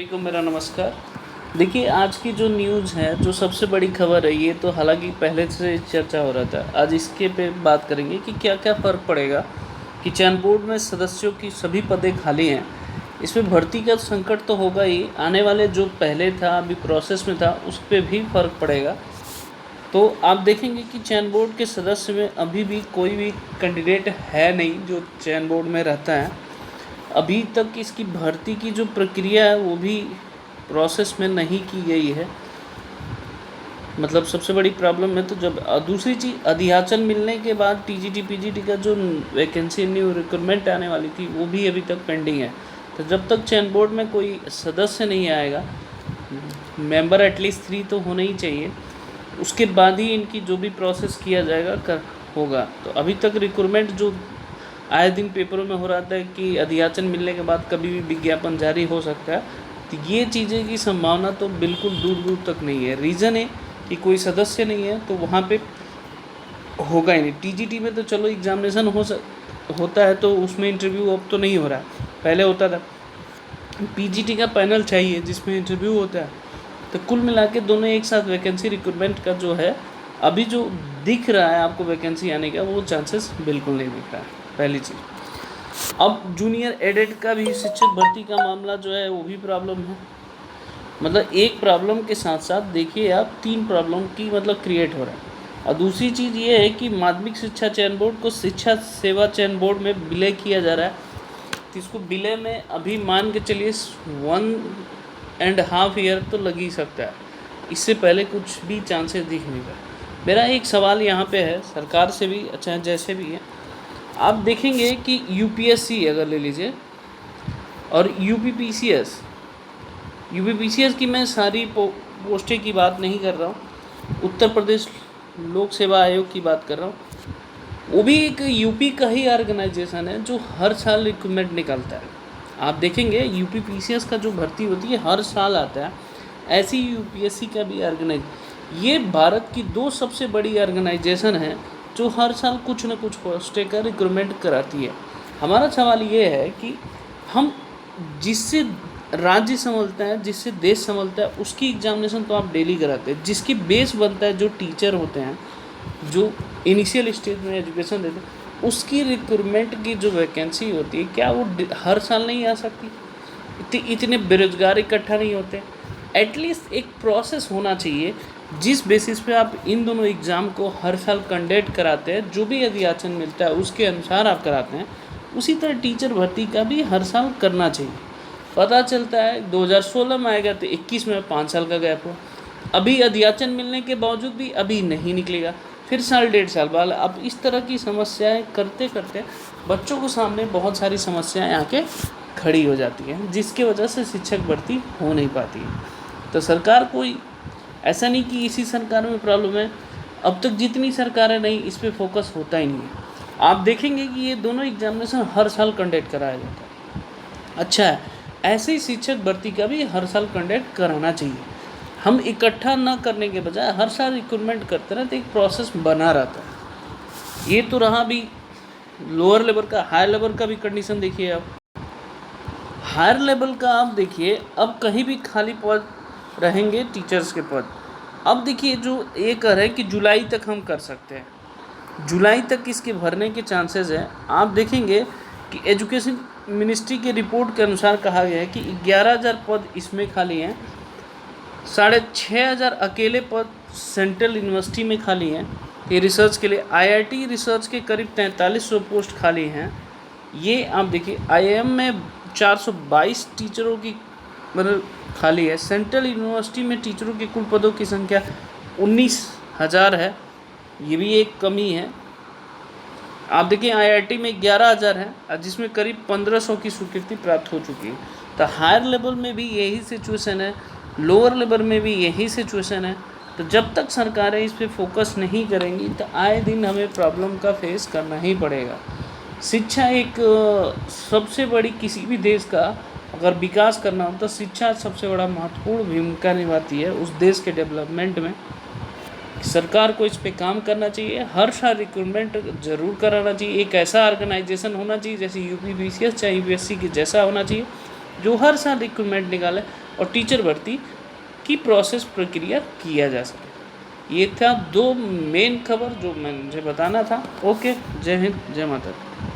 सभी को मेरा नमस्कार। देखिए, आज की जो न्यूज़ है, जो सबसे बड़ी खबर है, ये तो हालांकि पहले से चर्चा हो रहा था। आज इसके पे बात करेंगे कि क्या क्या फ़र्क पड़ेगा कि चयन बोर्ड में सदस्यों की सभी पदें खाली हैं। इसमें भर्ती का संकट तो होगा ही, आने वाले जो पहले था, अभी प्रोसेस में था, उस पर भी फ़र्क पड़ेगा। तो आप देखेंगे कि चयन बोर्ड के सदस्य में अभी भी कोई भी कैंडिडेट है नहीं जो चयन बोर्ड में रहता है। अभी तक इसकी भर्ती की जो प्रक्रिया है वो भी प्रोसेस में नहीं की गई है। मतलब सबसे बड़ी प्रॉब्लम है। तो जब दूसरी चीज़, अध्याचन मिलने के बाद टीजीटी पीजीटी का जो वैकेंसी न्यू रिक्रूटमेंट आने वाली थी वो भी अभी तक पेंडिंग है। तो जब तक चयन बोर्ड में कोई सदस्य नहीं आएगा, मेंबर एटलीस्ट 3 तो होना ही चाहिए, उसके बाद ही इनकी जो भी प्रोसेस किया जाएगा होगा। तो अभी तक रिक्रूटमेंट जो आए दिन पेपरों में हो रहा था कि अध्याचन मिलने के बाद कभी भी विज्ञापन जारी हो सकता है, तो ये चीज़ें की संभावना तो बिल्कुल दूर दूर तक नहीं है। रीज़न है कि कोई सदस्य नहीं है, तो वहाँ पे होगा ही नहीं। टीजीटी में तो चलो एग्जामिनेशन होता है, तो उसमें इंटरव्यू अब तो नहीं हो रहा है, पहले होता था। पीजीटी का पैनल चाहिए जिसमें इंटरव्यू होता है। तो कुल मिला के दोनों एक साथ वैकेंसी रिक्रूटमेंट का जो है, अभी जो दिख रहा है आपको वैकेंसी आने का, वो चांसेस बिल्कुल नहीं दिख रहा है, पहली चीज़। अब जूनियर एडेड का भी शिक्षक भर्ती का मामला जो है वो भी प्रॉब्लम है। मतलब एक प्रॉब्लम के साथ साथ देखिए आप 3 प्रॉब्लम की मतलब क्रिएट हो रहा है। और दूसरी चीज़ ये है कि माध्यमिक शिक्षा चयन बोर्ड को शिक्षा सेवा चयन बोर्ड में विलय किया जा रहा है। तो इसको विलय में अभी मान के चलिए 1.5 ईयर तो लग ही सकता है। इससे पहले कुछ भी चांसेस दिख नहीं रहा। मेरा एक सवाल यहाँ पे है सरकार से भी, अच्छा जैसे भी है, आप देखेंगे कि यूपीएससी अगर ले लीजिए और यूपीपीसीएस की मैं सारी पोस्टें की बात नहीं कर रहा हूँ, उत्तर प्रदेश लोक सेवा आयोग की बात कर रहा हूँ। वो भी एक यूपी का ही ऑर्गेनाइजेशन है जो हर साल रिक्रूटमेंट निकालता है। आप देखेंगे यूपीपीसीएस का जो भर्ती होती है हर साल आता है, ऐसी यूपीएससी का भी ये भारत की 2 सबसे बड़ी ऑर्गेनाइजेशन है जो हर साल कुछ न कुछ पोस्टें का रिक्रूटमेंट कराती है। हमारा सवाल ये है कि हम जिससे राज्य संभलता है, जिससे देश संभलता है, उसकी एग्जामिनेशन तो आप डेली कराते हैं। जिसकी बेस बनता है, जो टीचर होते हैं, जो इनिशियल स्टेज में एजुकेशन देते हैं, उसकी रिक्रूटमेंट की जो वैकेंसी होती है, क्या वो हर साल नहीं आ सकती? इतने बेरोजगार इकट्ठा नहीं होते। एटलीस्ट एक प्रोसेस होना चाहिए जिस बेसिस पे आप इन दोनों एग्ज़ाम को हर साल कंडक्ट कराते हैं, जो भी अध्याचन मिलता है उसके अनुसार आप कराते हैं। उसी तरह टीचर भर्ती का भी हर साल करना चाहिए। पता चलता है 2016 में आएगा तो 21 में 5 साल का गैप हो। अभी अध्याचन मिलने के बावजूद भी अभी नहीं निकलेगा, फिर साल 1.5 साल बाद। अब इस तरह की समस्याएं करते करते बच्चों को सामने बहुत सारी समस्याएं आके खड़ी हो जाती हैं, जिसकी वजह से शिक्षक भर्ती हो नहीं पाती है। तो सरकार कोई ऐसा नहीं कि इसी सरकार में प्रॉब्लम है, अब तक जितनी सरकारें नहीं, इस पर फोकस होता ही नहीं है। आप देखेंगे कि ये दोनों एग्जामिनेशन हर साल कंडक्ट कराया जाता है। अच्छा है, ऐसे ही शिक्षक भर्ती का भी हर साल कंडक्ट कराना चाहिए। हम इकट्ठा ना करने के बजाय हर साल रिक्रूटमेंट करते रहे तो एक प्रोसेस बना रहता है। ये तो रहा भी लोअर लेवल का। हायर लेवल का भी कंडीशन देखिए आप। हायर लेवल का आप देखिए, अब कहीं भी खाली पद रहेंगे टीचर्स के पद। अब देखिए जो ये कह रहे हैं कि जुलाई तक हम कर सकते हैं, जुलाई तक इसके भरने के चांसेस हैं। आप देखेंगे कि एजुकेशन मिनिस्ट्री के रिपोर्ट के अनुसार कहा गया है कि 11,000 पद इसमें खाली हैं, 6,500 अकेले पद सेंट्रल यूनिवर्सिटी में खाली हैं ये रिसर्च के लिए। आईआईटी रिसर्च के करीब 4300 पोस्ट खाली हैं। ये आप देखिए आईआईएम में 422 टीचरों की मतलब खाली है। सेंट्रल यूनिवर्सिटी में टीचरों के कुल पदों की संख्या 19,000 है, ये भी एक कमी है। आप देखिए आईआईटी में 11,000 है, जिसमें करीब 1,500 की स्वीकृति प्राप्त हो चुकी है। तो हायर लेवल में भी यही सिचुएशन है, लोअर लेवल में भी यही सिचुएशन है। तो जब तक सरकारें इस पर फोकस नहीं करेंगी तो आए दिन हमें प्रॉब्लम का फेस करना ही पड़ेगा। शिक्षा एक सबसे बड़ी, किसी भी देश का अगर विकास करना हो तो शिक्षा सबसे बड़ा महत्वपूर्ण भूमिका निभाती है उस देश के डेवलपमेंट में। सरकार को इस पे काम करना चाहिए, हर साल रिक्रूटमेंट ज़रूर कराना चाहिए। एक ऐसा ऑर्गेनाइजेशन होना चाहिए जैसे यूपीपीसीएस चाहे यूपीएससी के जैसा होना चाहिए, जो हर साल रिक्रूटमेंट निकाले। और टीचर भर्ती की प्रोसेस प्रक्रिया किया जा सके। ये था 2 मेन खबर जो मुझे बताना था। ओके, जय हिंद, जय माता दी।